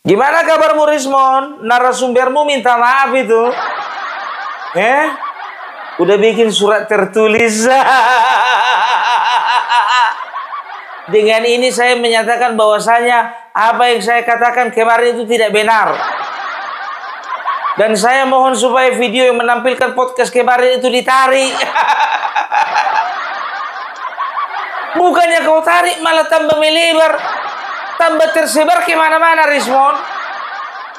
Gimana kabarmu Rismon? Narasumbermu minta maaf itu. Udah bikin surat tertulis. Dengan ini saya menyatakan bahwasanya apa yang saya katakan kemarin itu tidak benar. Dan saya mohon supaya video yang menampilkan podcast kemarin itu ditarik. Bukannya kau tarik malah tambah melebar, tambah tersebar kemana-mana Rismon.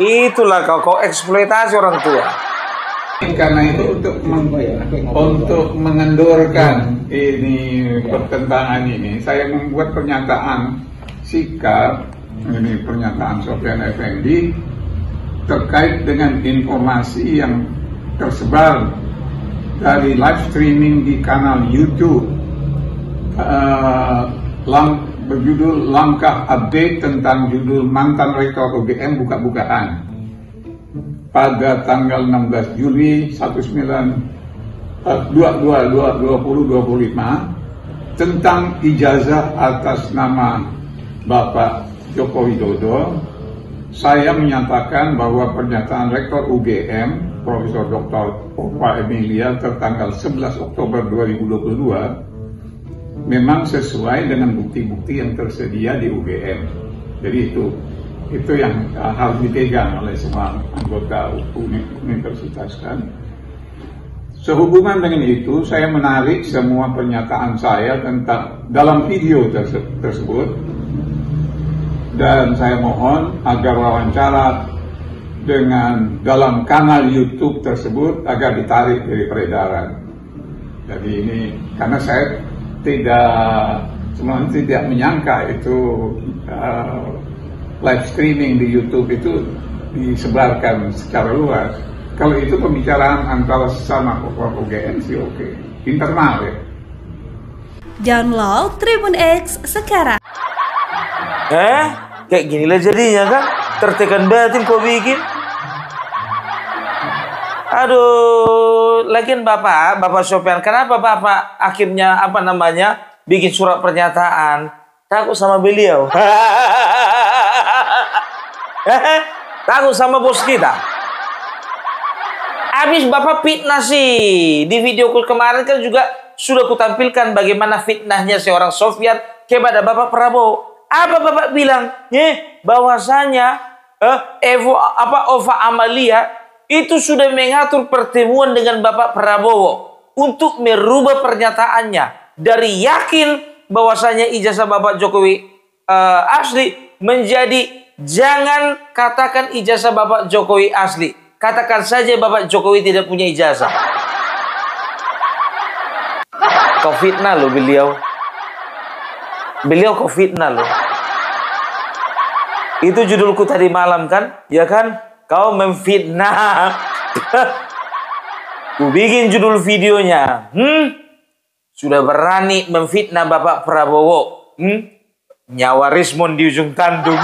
Itulah kau eksploitasi orang tua. Karena itu untuk mengendorkan ini pertentangan ini, saya membuat pernyataan sikap, ini pernyataan Sofyan Effendi terkait dengan informasi yang tersebar dari live streaming di kanal YouTube berjudul Langkah Update tentang judul Mantan Rektor UGM buka-bukaan pada tanggal 16 Juli 2025 tentang ijazah atas nama Bapak Joko Widodo. Saya menyatakan bahwa pernyataan Rektor UGM Profesor Dr. Ova Emilia tertanggal 11 Oktober 2022 memang sesuai dengan bukti-bukti yang tersedia di UGM. Jadi itu yang harus dipegang oleh semua anggota universitas kan. Sehubungan dengan itu, saya menarik semua pernyataan saya tentang dalam video tersebut, dan saya mohon agar wawancara dalam kanal YouTube tersebut agar ditarik dari peredaran. Jadi ini karena saya tidak menyangka itu live streaming di YouTube itu disebarkan secara luas. Kalau itu pembicaraan antara sesama UGM sih oke. Internal ya. Download Tribun X sekarang. Kayak ginilah jadinya kan? Tertekan batin kau bikin. Aduh, lagian Bapak Sofyan, kenapa Bapak akhirnya bikin surat pernyataan? Takut sama beliau. Takut sama bos kita. Habis Bapak fitnah sih. Di video kemarin kan juga sudah kutampilkan bagaimana fitnahnya seorang Sofyan kepada Bapak Prabowo. Apa Bapak bilang? Bahwasanya Ova Amalia itu sudah mengatur pertemuan dengan Bapak Prabowo untuk merubah pernyataannya dari yakin bahwasanya ijazah Bapak Jokowi asli menjadi jangan katakan ijazah Bapak Jokowi asli, katakan saja Bapak Jokowi tidak punya ijazah. Kau fitnah loh beliau kau fitnah loh. Itu judulku tadi malam kan, ya kan? Kau memfitnah. Ku bikin judul videonya. Sudah berani memfitnah Bapak Prabowo. Nyawa Rismon di ujung tanduk.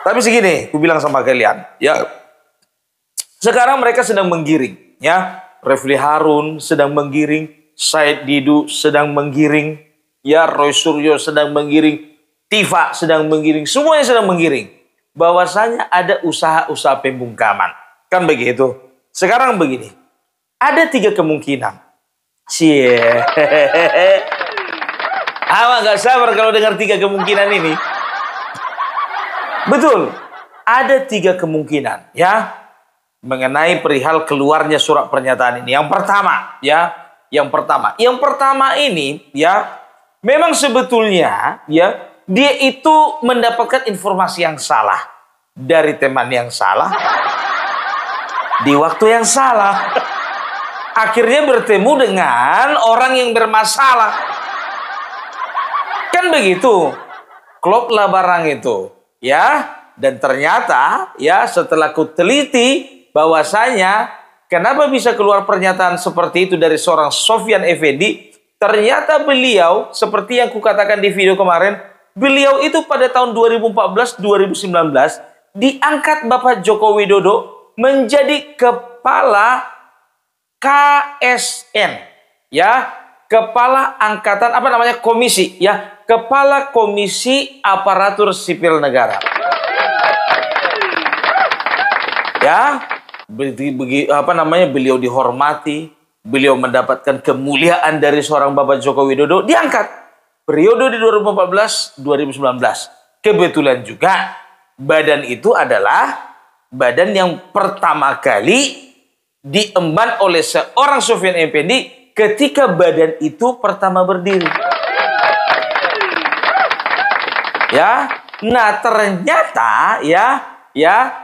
Tapi segini, ku bilang sama kalian, ya. Sekarang mereka sedang menggiring, ya. Refli Harun sedang menggiring, Said Didu sedang menggiring, ya. Roy Suryo sedang menggiring, Tifa sedang menggiring, semuanya sedang menggiring. Bahwasanya ada usaha-usaha pembungkaman. Kan begitu. Sekarang begini. Ada 3 kemungkinan. Gak sabar kalau dengar 3 kemungkinan ini. Betul. Ada 3 kemungkinan. Ya. Mengenai perihal keluarnya surat pernyataan ini. Yang pertama. Ya. Yang pertama ini. Ya. Memang sebetulnya. Ya. Dia itu mendapatkan informasi yang salah dari teman yang salah di waktu yang salah. Akhirnya bertemu dengan orang yang bermasalah. Kan begitu. Kloplah barang itu, ya. Dan ternyata, ya, setelah ku teliti bahwasanya kenapa bisa keluar pernyataan seperti itu dari seorang Sofyan Effendi, ternyata beliau seperti yang kukatakan di video kemarin, beliau itu pada tahun 2014-2019 diangkat Bapak Joko Widodo menjadi kepala KSN, ya, Kepala Angkatan apa namanya komisi ya, Kepala Komisi Aparatur Sipil Negara. Ya, beliau dihormati, beliau mendapatkan kemuliaan dari seorang Bapak Joko Widodo, diangkat periode di 2014-2019. Kebetulan juga badan itu adalah badan yang pertama kali diemban oleh seorang Sofyan Effendi ketika badan itu pertama berdiri. Ya, nah ternyata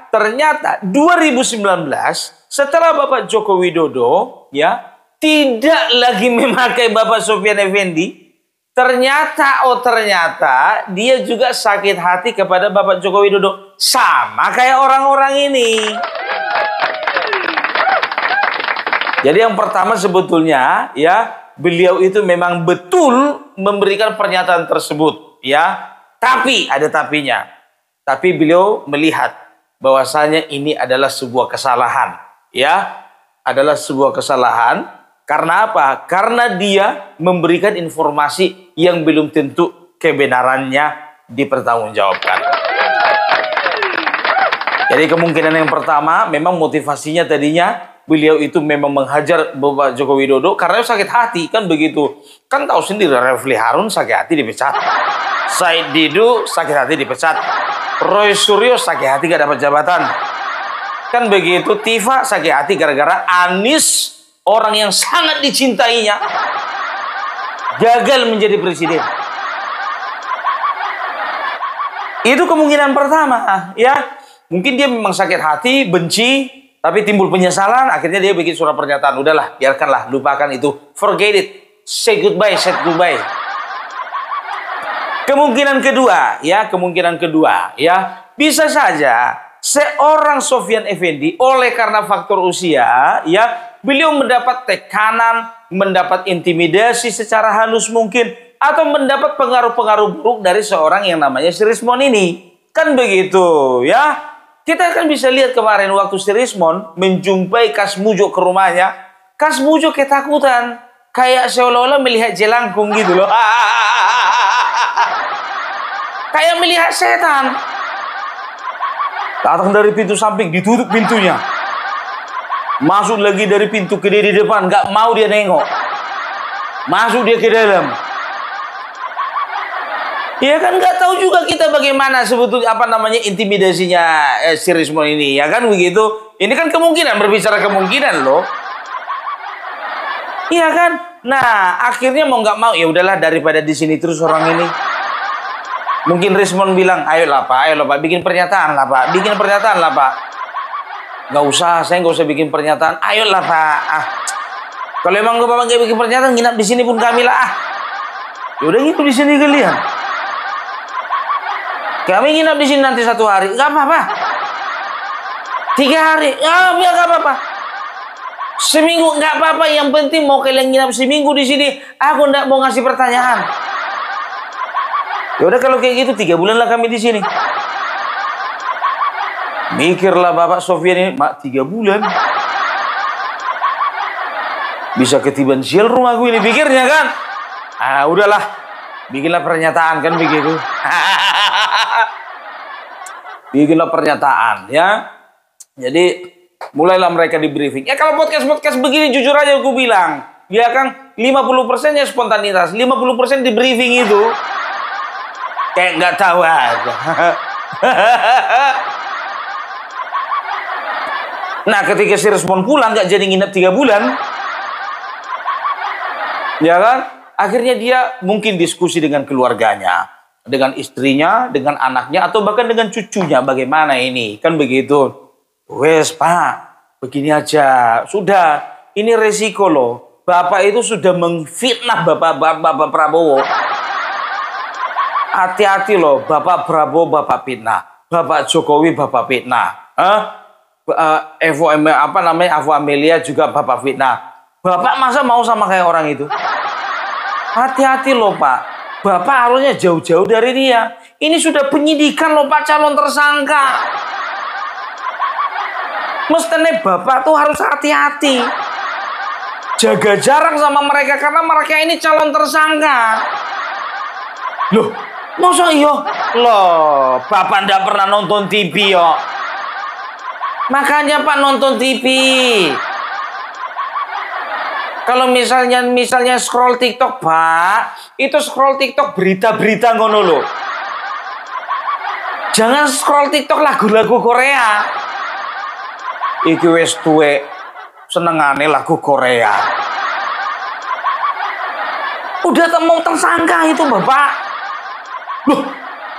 ternyata 2019 setelah Bapak Joko Widodo tidak lagi memakai Bapak Sofyan Effendi, ternyata dia juga sakit hati kepada Bapak Joko Widodo, sama kayak orang-orang ini. Jadi yang pertama sebetulnya beliau itu memang betul memberikan pernyataan tersebut tapi ada tapinya. Tapi beliau melihat bahwasanya ini adalah sebuah kesalahan adalah sebuah kesalahan. Karena apa? Karena dia memberikan informasi yang belum tentu kebenarannya dipertanggungjawabkan. Jadi kemungkinan yang pertama memang motivasinya tadinya beliau itu memang menghajar Bapak Joko Widodo karena sakit hati, kan begitu. Kan tahu sendiri Refli Harun sakit hati dipecat, Said Didu sakit hati dipecat, Roy Suryo sakit hati gak dapat jabatan, kan begitu. Tifa sakit hati gara-gara Anies, orang yang sangat dicintainya, gagal menjadi presiden. Itu kemungkinan pertama mungkin dia memang sakit hati, benci, tapi timbul penyesalan, akhirnya dia bikin surat pernyataan. Udahlah, biarkanlah, lupakan itu, forget it, say goodbye. Kemungkinan kedua bisa saja seorang Sofyan Effendi oleh karena faktor usia beliau mendapat tekanan, mendapat intimidasi secara halus mungkin, atau mendapat pengaruh-pengaruh buruk dari seorang yang namanya Si Rismon ini. Kan begitu Kita kan bisa lihat kemarin waktu Si Rismon menjumpai Kas Mujo ke rumahnya, Kas Mujo ketakutan, kayak seolah-olah melihat jelangkung gitu loh. Kayak melihat setan. Datang dari pintu samping, ditutup pintunya. Masuk lagi dari pintu ke di depan, nggak mau dia nengok. Masuk dia ke dalam. Ya kan nggak tahu juga kita bagaimana sebetulnya intimidasinya Si Rismon ini, kan begitu. Ini kan kemungkinan, berbicara kemungkinan loh. Iya kan? Nah, akhirnya mau nggak mau ya udahlah, daripada di sini terus orang ini. Mungkin Rismon bilang, ayolah Pak, bikin pernyataan lah Pak, Nggak usah, saya nggak usah bikin pernyataan. Ayolah Pak. Kalau emang Bapak nggak bikin pernyataan, nginap di sini pun kami lah. Yaudah gitu di sini kalian. Kami nginap di sini nanti 1 hari, nggak apa-apa. 3 hari, biar nggak apa-apa. Seminggu nggak apa-apa. Yang penting mau kalian nginap seminggu di sini, aku nggak mau ngasih pertanyaan. Yaudah kalau kayak gitu 3 bulan lah kami di sini. Mikirlah Bapak Sofyan ini, 3 bulan. Bisa ketiban sial rumahku ini, pikirnya kan. Udahlah, bikinlah pernyataan kan begitu. Bikinlah pernyataan Jadi mulailah mereka di briefing. Kalau podcast begini jujur aja aku bilang, kan 50%-nya spontanitas, 50% di briefing itu kayak nggak tahu aja. Nah, ketika Si Rismon pulang nggak jadi nginep 3 bulan, kan? Akhirnya dia mungkin diskusi dengan keluarganya, dengan istrinya, dengan anaknya, atau bahkan dengan cucunya. Bagaimana ini? Kan begitu. Wes Pak, begini aja. Sudah, ini resiko loh. Bapak itu sudah mengfitnah Bapak Prabowo. Hati-hati loh, Bapak Prabowo Bapak fitnah, Bapak Jokowi Bapak fitnah. Evo Amelia juga Bapak fitnah. Bapak masa mau sama kayak orang itu? Hati-hati loh Pak. Bapak harusnya jauh-jauh dari dia. Ini sudah penyidikan loh Pak, calon tersangka. Mestinya Bapak tuh harus hati-hati. jaga jarak sama mereka karena mereka ini calon tersangka. Loh, masa iya? Loh, Bapak ndak pernah nonton TV yo. Makanya Pak nonton TV. Kalau misalnya scroll TikTok, Pak, itu scroll TikTok berita-berita ngono loh. Jangan scroll TikTok lagu-lagu Korea. Iki wis tuwek senengane lagu Korea. Udah mau tersangka itu, Bapak. Loh,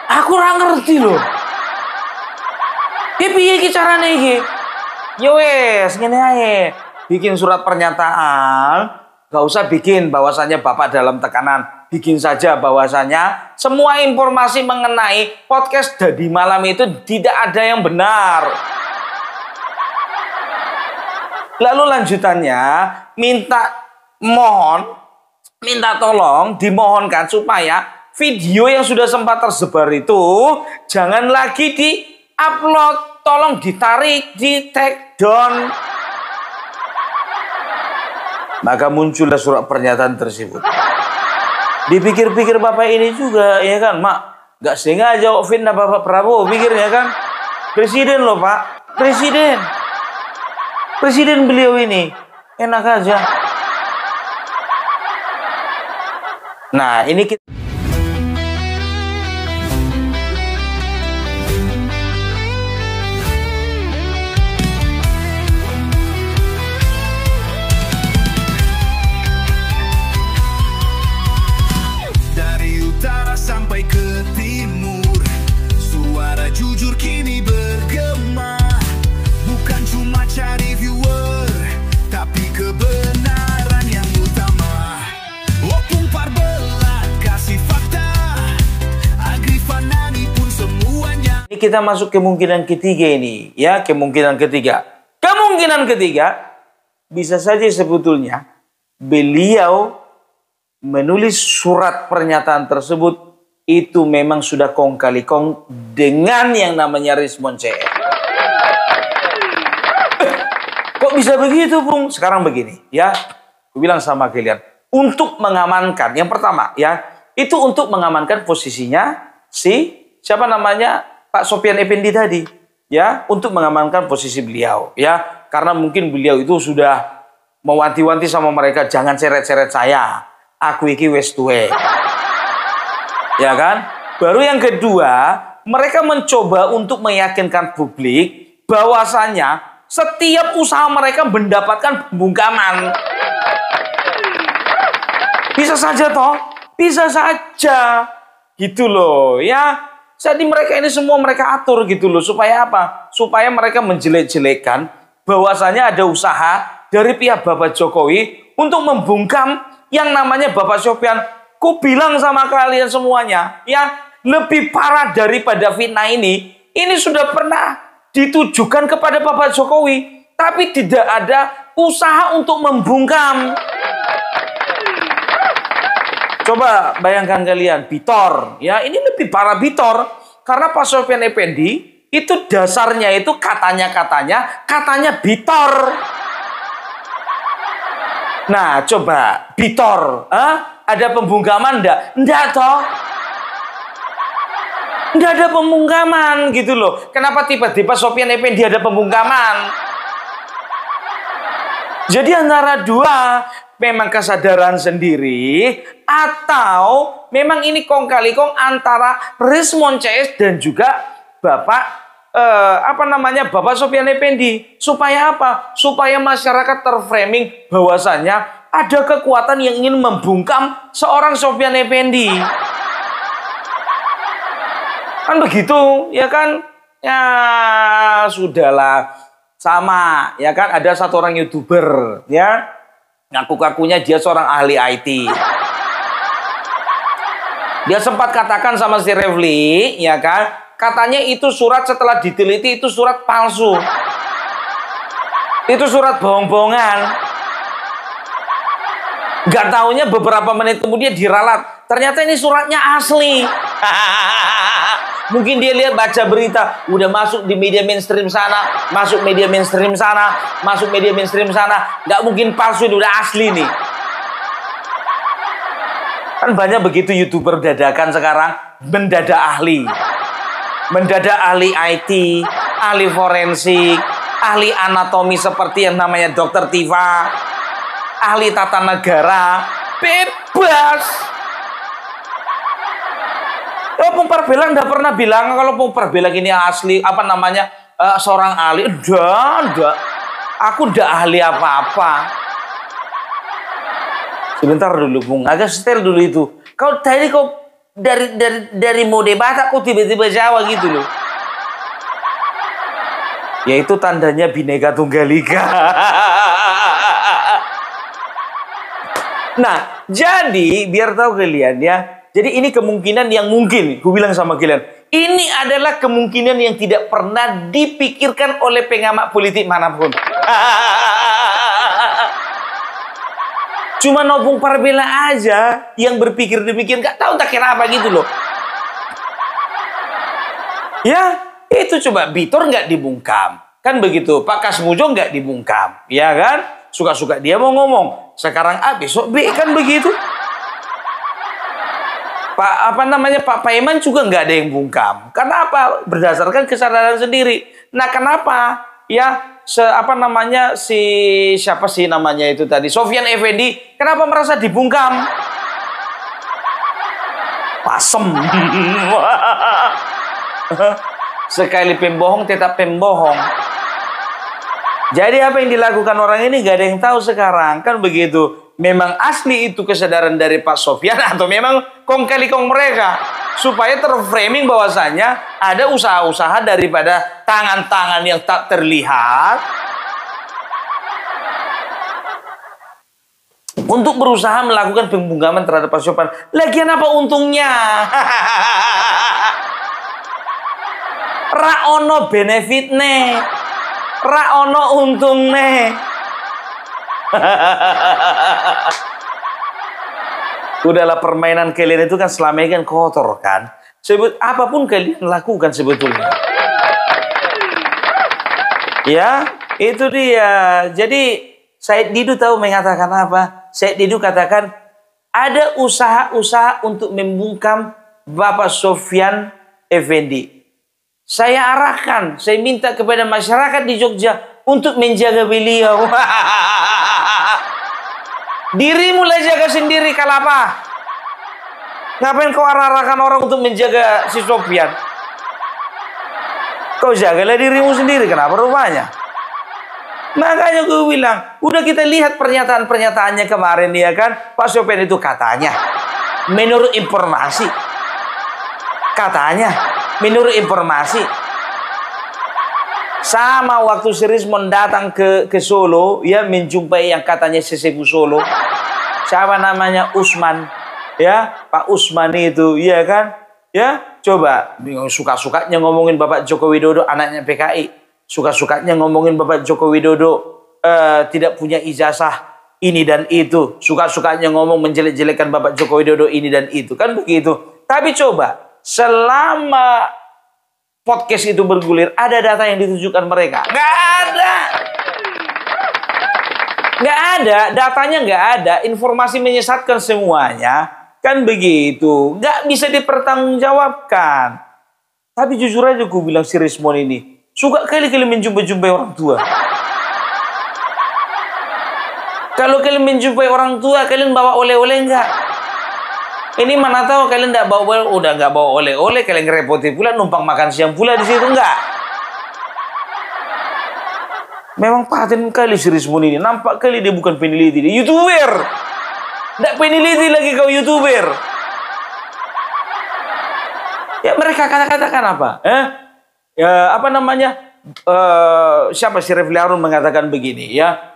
aku ora ngerti loh. Piye iki carane iki? Ya wes, ngene ae. Bikin surat pernyataan, gak usah bikin bahwasannya Bapak dalam tekanan. Bikin saja bahwasannya semua informasi mengenai podcast Dadi Malam itu tidak ada yang benar. Lalu lanjutannya, minta tolong dimohonkan supaya video yang sudah sempat tersebar itu jangan lagi di-upload. Tolong ditarik, di take down. Maka muncullah surat pernyataan tersebut. Dipikir-pikir Bapak ini juga, ya kan, Mak, gak sengaja fitnah Bapak Prabowo, pikirnya kan. Presiden loh, Pak. Presiden beliau ini. Enak aja. Nah, ini kita... Sampai ke timur, suara jujur kini bergema. Bukan cuma cari viewer, tapi kebenaran yang utama. Opung Parbelat kasih fakta, Agrifanani pun semuanya. Ini kita masuk kemungkinan ketiga ini, ya, kemungkinan ketiga. Kemungkinan ketiga bisa saja sebetulnya beliau menulis surat pernyataan tersebut itu memang sudah kong kali kong dengan yang namanya Rizmon CS. Kok bisa begitu, Bung? Sekarang begini, ya. Aku bilang sama kalian, untuk mengamankan, yang pertama, ya, itu untuk mengamankan posisinya siapa namanya, Pak Sofyan Effendi tadi, ya, untuk mengamankan posisi beliau, ya, karena mungkin beliau itu sudah mewanti-wanti sama mereka, jangan seret-seret saya, aku iki wis tuwe. Ya kan? Baru yang kedua, mereka mencoba untuk meyakinkan publik bahwasannya setiap usaha mereka mendapatkan pembungkaman. Bisa saja toh? Bisa saja. Gitu loh, ya. Jadi mereka ini semua mereka atur gitu loh. Supaya apa? Supaya mereka menjelek-jelekan bahwasannya ada usaha dari pihak Bapak Jokowi untuk membungkam yang namanya Bapak Sofyan. Ku bilang sama kalian semuanya, ya, lebih parah daripada fitnah ini sudah pernah ditujukan kepada Bapak Jokowi, tapi tidak ada usaha untuk membungkam. Coba bayangkan kalian, Bitor, ya, ini lebih parah Bitor, karena Pak Sofyan Effendi itu dasarnya itu katanya Bitor. Nah, coba Bitor, ada pembungkaman enggak? Enggak toh. Enggak ada pembungkaman gitu loh. Kenapa tiba-tiba Sofyan Effendi ada pembungkaman? Jadi antara dua, memang kesadaran sendiri atau memang ini kong kali kong antara Rizmon CS dan juga Bapak Bapak Sofyan Effendi. Supaya apa? Supaya masyarakat terframing bahwasannya ada kekuatan yang ingin membungkam seorang Sofyan Effendi. Kan begitu, ya kan? Ya, sudahlah. Sama, ya kan? Ada satu orang YouTuber, ya. Ngaku-ngakunya dia seorang ahli IT. Dia sempat katakan sama si Refli, ya kan? Katanya itu surat setelah diteliti itu surat palsu. Itu surat bohong-bohongan. Gak taunya beberapa menit kemudian diralat. Ternyata ini suratnya asli. Mungkin dia lihat baca berita, udah masuk di media mainstream sana, masuk media mainstream sana, masuk media mainstream sana. Nggak mungkin palsu, udah asli nih. Kan banyak begitu YouTuber dadakan sekarang, mendadak ahli. Mendadak ahli IT, ahli forensik, ahli anatomi seperti yang namanya Dokter Tifa, ahli tata negara, bebas. Oh, Pung Parbela nggak pernah bilang kalau Pung Parbela ini asli apa namanya seorang ahli. Udah, aku udah ahli apa-apa. Sebentar dulu, Pung, agak setel dulu itu. Kau tadi kau dari mode Batak kok tiba-tiba Jawa gitu loh. Ya itu tandanya Bhinneka Tunggal Ika. Nah, jadi biar tahu kalian ya. Jadi ini kemungkinan yang mungkin, gue bilang sama kalian. Ini adalah kemungkinan yang tidak pernah dipikirkan oleh pengamat politik manapun. Cuma Pung Parbela aja yang berpikir demikian. Gak tahu tak kenapa gitu loh. Ya, itu coba Bitor nggak dibungkam. Kan begitu, Pak Kasmujo nggak dibungkam. Ya kan? Suka-suka dia mau ngomong. Sekarang A, besok B, kan begitu. Pak Paiman juga nggak ada yang bungkam. Karena apa? Berdasarkan kesadaran sendiri. Nah, kenapa? Ya, siapa sih namanya itu tadi? Sofyan Effendi, kenapa merasa dibungkam? Pasem. Sekali pembohong tetap pembohong. Jadi apa yang dilakukan orang ini nggak ada yang tahu sekarang. Kan begitu. Memang asli itu kesadaran dari Pak Sofyan atau memang kong kali kong mereka supaya terframing bahwasanya ada usaha-usaha daripada tangan-tangan yang tak terlihat untuk berusaha melakukan pembungkaman terhadap Pak Sofyan. Lagian apa untungnya? Ra ono benefit nih, ra ono untung nih. Udahlah, permainan kalian itu kan selama ini kan kotor kan. Apapun kalian lakukan sebetulnya. Ya, itu dia. Jadi Said Didu tahu mengatakan apa? Said Didu katakan ada usaha-usaha untuk membungkam Bapak Sofyan Effendi. Saya arahkan, saya minta kepada masyarakat di Jogja untuk menjaga beliau. Dirimu lah jaga sendiri, kalapa. Ngapain kau arahkan orang untuk menjaga si Sofyan? Kau jagalah dirimu sendiri, kenapa rupanya? Makanya gue bilang, udah kita lihat pernyataan-pernyataannya kemarin ya kan. Pak Sofyan itu katanya, menurut informasi. Sama waktu si Rismon datang ke Solo, ya menjumpai yang katanya sesepuh Solo. Siapa namanya? Usman. Ya, Pak Usman itu, iya kan? Ya, coba suka-sukanya ngomongin Bapak Joko Widodo anaknya PKI. Suka-sukanya ngomongin Bapak Joko Widodo tidak punya ijazah ini dan itu. Suka-sukanya ngomong menjelek-jelekan Bapak Joko Widodo ini dan itu. Kan begitu. Tapi coba, selama podcast itu bergulir, ada data yang ditunjukkan mereka? Nggak ada. Nggak ada, datanya nggak ada, informasi menyesatkan semuanya. Kan begitu, nggak bisa dipertanggungjawabkan. Tapi jujur aja gue bilang si Rismon ini, suka kali-kali menjumpai orang tua. Kalau kalian menjumpai orang tua, kalian bawa oleh-oleh nggak? Ini mana tahu kalian nggak bawa, udah nggak bawa oleh-oleh, kalian ngerepoti pula numpang makan siang pula di situ, enggak? Memang paten kali si Rismon ini, nampak kali dia bukan peneliti, dia YouTuber. Nggak peneliti lagi kau YouTuber. Ya mereka katakan apa? Ya apa namanya? Siapa si Refli Harun mengatakan begini ya?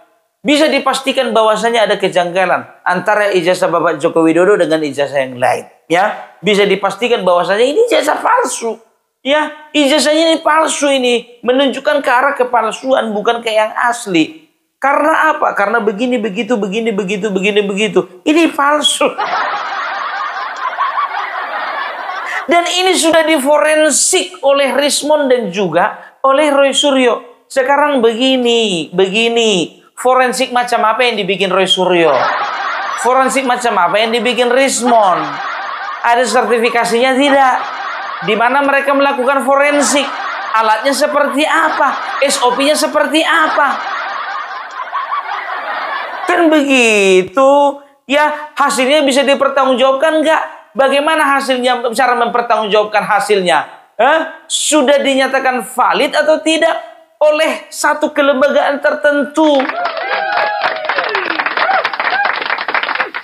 Bisa dipastikan bahwasanya ada kejanggalan antara ijazah Bapak Joko Widodo dengan ijazah yang lain. Ya, bisa dipastikan bahwasanya ini ijazah palsu. Ya, ijazahnya ini palsu ini, menunjukkan ke arah kepalsuan bukan ke yang asli. Karena apa? Karena begini begitu. Ini palsu. Dan ini sudah diforensik oleh Rismond dan juga oleh Roy Suryo. Sekarang begini. Forensik macam apa yang dibikin Roy Suryo? Forensik macam apa yang dibikin Rismond? Ada sertifikasinya tidak? Di mana mereka melakukan forensik? Alatnya seperti apa? SOP-nya seperti apa? Kan begitu. Ya, hasilnya bisa dipertanggungjawabkan nggak? Bagaimana hasilnya, cara mempertanggungjawabkan hasilnya? Sudah dinyatakan valid atau tidak oleh satu kelembagaan tertentu?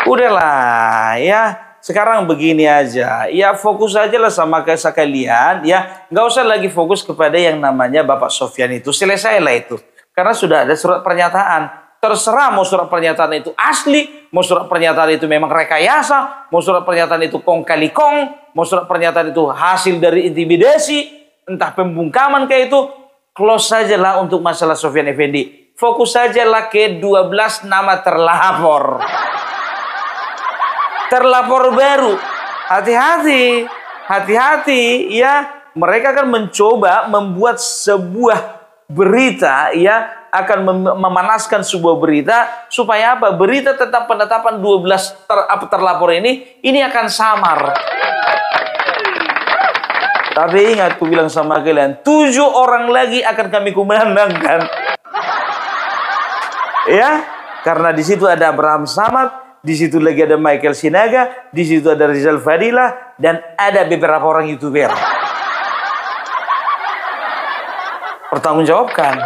Udahlah ya, sekarang begini aja. Ya fokus aja lah sama kalian ya. Nggak usah lagi fokus kepada yang namanya Bapak Sofyan itu. Selesailah itu. Karena sudah ada surat pernyataan. Terserah mau surat pernyataan itu asli, mau surat pernyataan itu memang rekayasa, mau surat pernyataan itu kong kali kong, mau surat pernyataan itu hasil dari intimidasi, entah pembungkaman kayak itu, close sajalah untuk masalah Sofyan Effendi. Fokus sajalah ke 12 nama terlapor. Terlapor baru. Hati-hati ya. Mereka akan mencoba membuat sebuah berita ya, akan memanaskan sebuah berita supaya apa? Berita tentang penetapan 12 terlapor ini akan samar. Tapi ingat, aku bilang sama kalian, 7 orang lagi akan kami kumandangkan. Ya, karena di situ ada Abraham Samad, di situ lagi ada Michael Sinaga, di situ ada Rizal Fadila, dan ada beberapa orang YouTuber. Pertanggungjawabkan.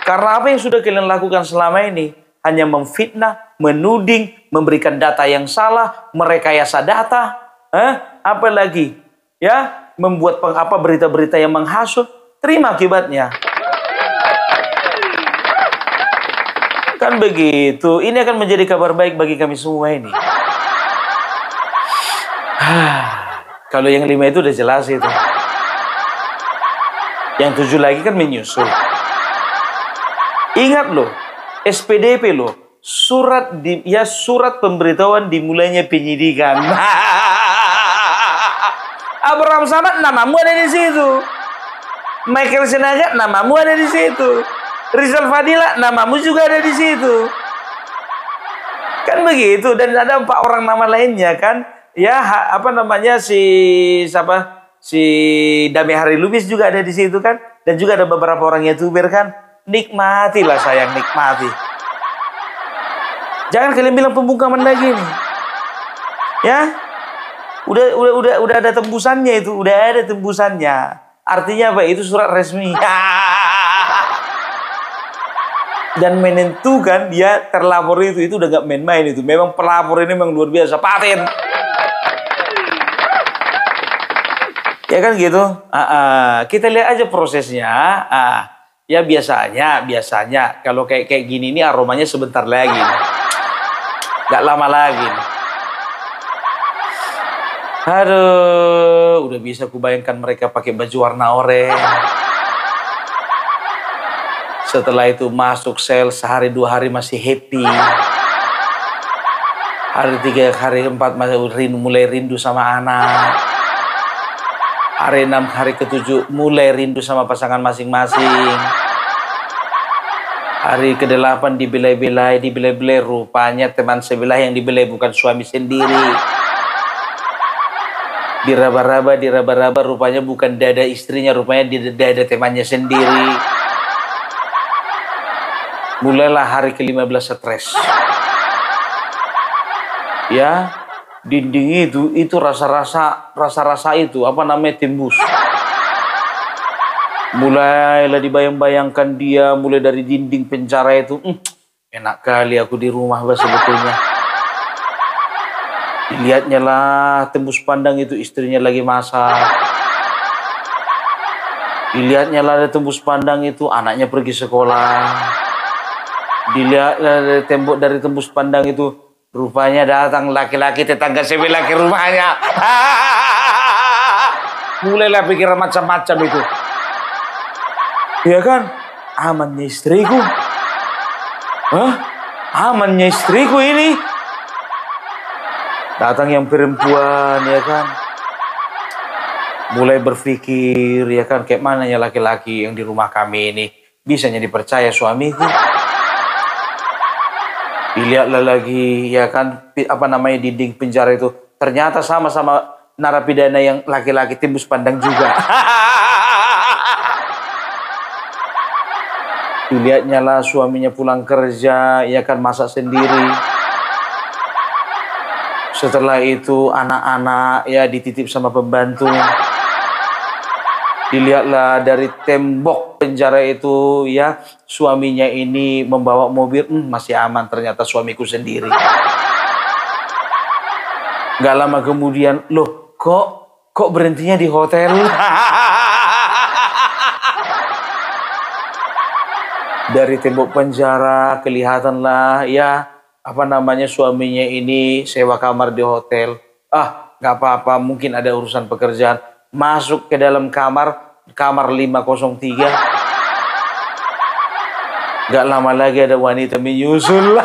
Karena apa yang sudah kalian lakukan selama ini? Hanya memfitnah, menuding, memberikan data yang salah, merekayasa data. Apalagi ya, membuat berita-berita yang menghasut. Terima akibatnya. Kan begitu. Ini akan menjadi kabar baik bagi kami semua ini. Kalau yang 5 itu udah jelas itu. Yang 7 lagi kan menyusul. Ingat loh, SPDP loh, surat pemberitahuan dimulainya penyidikan. Abraham Samad, namamu ada di situ. Michael Sinaga, namamu ada di situ. Rizal Fadila, namamu juga ada di situ. Kan begitu. Dan ada 4 orang nama lainnya kan. Ya, si Dame Hari Lubis juga ada di situ kan. Dan juga ada beberapa orang YouTuber kan. Nikmatilah sayang, nikmati. Jangan kalian bilang pembungkaman lagi nih. Ya. Udah ada tembusannya itu, udah ada tembusannya. Artinya apa? Itu surat resmi. Dan menentukan dia terlapor itu udah gak main-main itu. Memang pelapor ini memang luar biasa, paten. Ya kan gitu. Kita lihat aja prosesnya. Ya biasanya kalau kayak gini ini aromanya sebentar lagi. Gak lama lagi. Aduh, udah bisa kubayangkan mereka pakai baju warna oranye. Setelah itu masuk sel, sehari 2 hari masih happy. Hari 3, hari 4 masih mulai rindu sama anak. Hari 6, hari ke-7 mulai rindu sama pasangan masing-masing. Hari ke-8 dibelai-belai, rupanya teman sebelah yang dibelai bukan suami sendiri. Diraba-raba, rupanya bukan dada istrinya, rupanya dada temannya sendiri. Mulailah hari ke-15 stres. Ya, dinding itu rasa-rasa itu apa namanya, tembus. Mulailah dibayang-bayangkan dia mulai dari dinding penjara itu. Enak kali aku di rumah sebetulnya. Dilihatnya lah tembus pandang itu istrinya lagi masak. Dilihatnya lah tembus pandang itu anaknya pergi sekolah. Dilihat dari tembus pandang itu rupanya datang laki-laki tetangga sebelah ke rumahnya. Mulailah pikiran macam-macam itu. Ya kan? Amannya istriku. Amannya istriku ini. Datang yang perempuan, ya kan. Mulai berpikir, ya kan, kayak mana ya laki-laki yang di rumah kami ini bisanya dipercaya suamiku. Dilihatlah lagi, ya kan, apa namanya, dinding penjara itu ternyata sama-sama narapidana yang laki-laki, tembus pandang juga. Dilihatnya lah suaminya pulang kerja, ya kan, masak sendiri. Setelah itu anak-anak ya dititip sama pembantu. Dilihatlah dari tembok penjara itu ya, suaminya ini membawa mobil, masih aman, ternyata suamiku sendiri. Gak lama kemudian, loh kok berhentinya di hotel? Dari tembok penjara kelihatanlah ya, apa namanya, suaminya ini sewa kamar di hotel. Gak apa-apa, mungkin ada urusan pekerjaan. Masuk ke dalam kamar 503. Gak lama lagi ada wanita menyusul.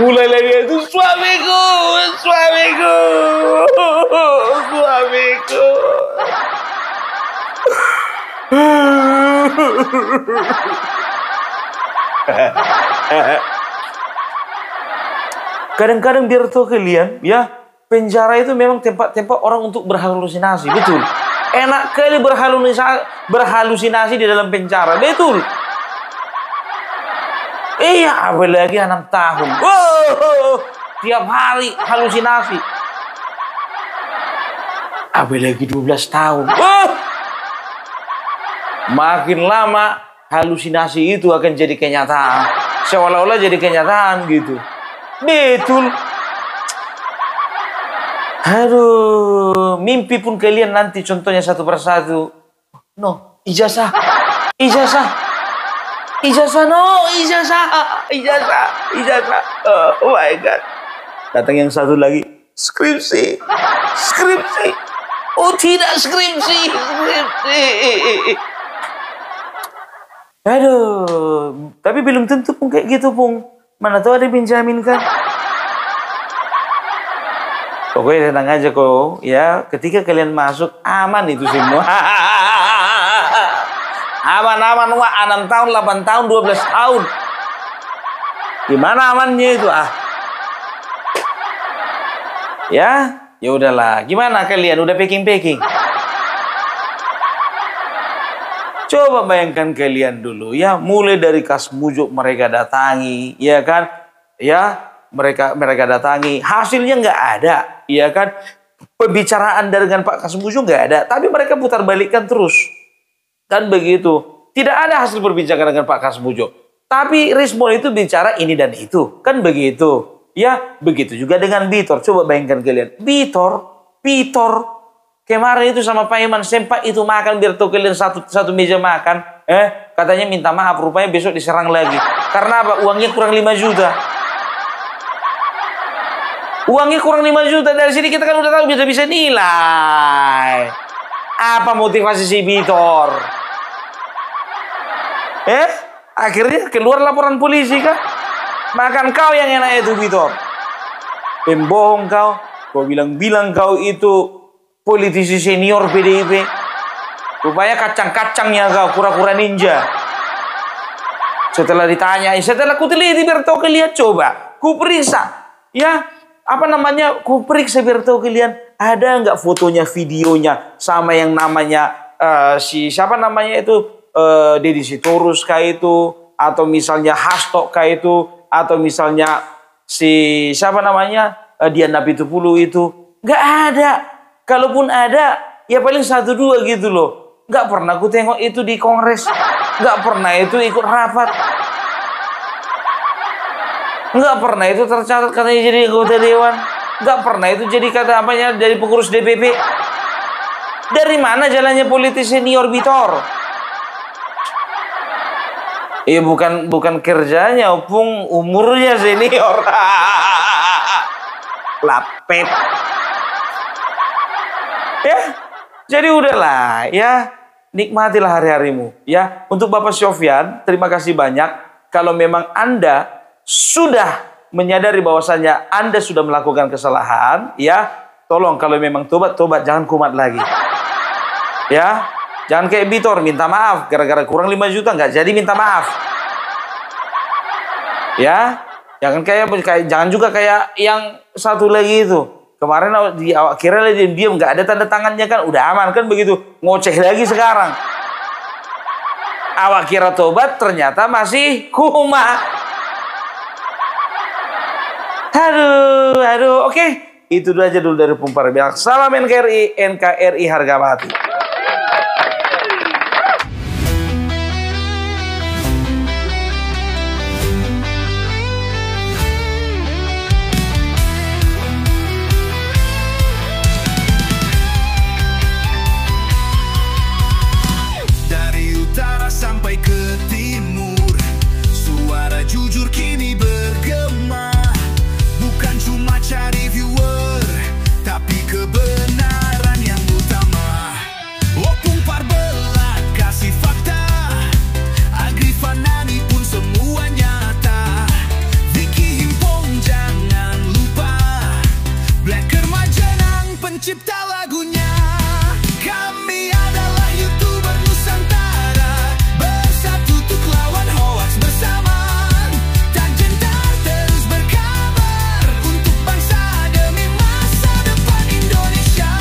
Mulai lagi itu suamiku. Kadang-kadang biar tahu kalian ya, penjara itu memang tempat-tempat orang untuk berhalusinasi, betul. Enak kali berhalusinasi di dalam penjara, betul. Iya, apalagi 6 tahun. Tiap hari halusinasi. Apalagi 12 tahun. Makin lama halusinasi itu akan jadi kenyataan. Seolah-olah jadi kenyataan gitu. Betul. Aduh, mimpi pun kalian nanti contohnya satu persatu. No, ijazah. Oh my God. Datang yang satu lagi, skripsi. Oh tidak, skripsi. Aduh, tapi belum tentu pun kayak gitu, Pung. Mana tahu ada penjamin kan? Pokoknya tenang aja kok, ya. Ketika kalian masuk, aman itu semua. Aman, wah, 6 tahun, 8 tahun, 12 tahun. Gimana amannya itu, Ya udahlah. Gimana kalian? Udah packing? Coba bayangkan kalian dulu ya, mulai dari Kasmujuk mereka datangi, ya kan? Ya, mereka datangi, hasilnya nggak ada, ya kan? Pembicaraan dengan Pak Kasmujuk nggak ada, tapi mereka putar balikkan terus. Kan begitu. Tidak ada hasil perbincangan dengan Pak Kasmujuk. Tapi Rismon itu bicara ini dan itu. Kan begitu. Ya, begitu juga dengan Bitor. Coba bayangkan kalian. Bitor. Kemarin itu sama Pak Iman Sempak itu makan biar tuh kalian satu meja makan. Katanya minta maaf, rupanya besok diserang lagi. Karena apa? Uangnya kurang 5 juta. Uangnya kurang 5 juta. Dari sini kita kan udah tahu bisa nilai. Apa motivasi si Bitor? Akhirnya keluar laporan polisi kan? Makan kau yang enak itu, Bitor. Pembohong kau. Kau bilang kau itu politisi senior PDIP. Rupanya kacang-kacangnya kau, kura-kura ninja. Setelah ditanya, setelah kuteliti biar tahu kalian, coba kuperiksa. Ya, apa namanya? Kuperiksa biar tahu kalian ada nggak fotonya, videonya sama yang namanya si siapa namanya itu, Deddy Sitorus kayak itu, atau misalnya Hasto kayak itu, atau misalnya si siapa namanya Diana Pitupulu itu. Nggak ada. Kalaupun ada, ya paling 1-2 gitu loh. Nggak pernah aku tengok itu di kongres. Nggak pernah itu ikut rapat. Nggak pernah itu tercatat katanya jadi anggota dewan. Nggak pernah itu jadi jadi pengurus DPP. Dari mana jalannya politis senior Bitor? Bukan kerjanya, Pung, umurnya senior. Lapet. Ya, jadi udahlah ya, nikmatilah hari-harimu ya. Untuk Bapak Sofyan, terima kasih banyak. Kalau memang Anda sudah menyadari bahwasanya Anda sudah melakukan kesalahan, ya, tolong kalau memang tobat, jangan kumat lagi. Ya, jangan kayak Bitor minta maaf gara-gara kurang 5 juta nggak jadi minta maaf. Ya, jangan jangan juga kayak yang satu lagi itu. Kemarin awak kira dia diam nggak ada tanda tangannya kan, udah aman kan begitu, ngoceh lagi sekarang. Awak kira tobat, ternyata masih kumat. Aduh, oke. Itu aja dulu dari Pumpar bilang. Salam NKRI harga mati. Dari utara sampai ke timur, suara jujur kini bergema. Bukan cuma cari viewer, tapi kebenaran yang utama. Opung Parbelat kasih fakta, Agrifanani pun semua nyata. Vicky Himpong jangan lupa, Blacker Majenang pencipta lagunya. Kami adalah YouTuber Nusantara, bersatu untuk lawan hoax bersamaan. Tak gentar terus berkabar untuk bangsa demi masa depan Indonesia.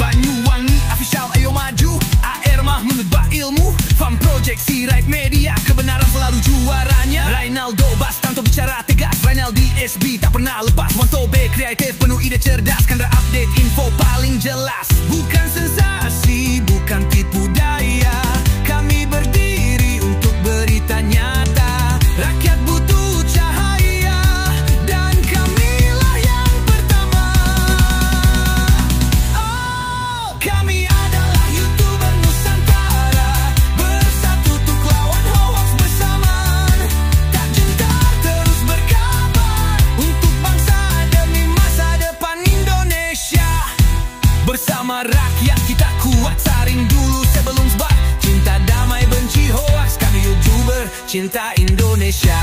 Banyuwangi official ayo maju, AR Mahmud Ilmu, Farm Project Sirait Media, kebenaran selalu juaranya. Rainaldo Bastanto bicara tegas, Rainaldi SB tak pernah lepas. Wantobe kreatif penuh ide cerdas, Kandra update info paling jelas. Bukan sensasi, bukan tipu daya, kami berdiri untuk berita nyata. Rakyat butuh cahaya, dan kamilah yang pertama. Oh, kami adalah YouTuber Nusantara, bersatu untuk lawan hoax bersamaan. Tak gentar terus berkabar untuk bangsa demi masa depan Indonesia. Bersama rakyat kita kuat, saring dulu sebelum sebar. Cinta damai benci hoax, kami YouTuber cinta Indonesia.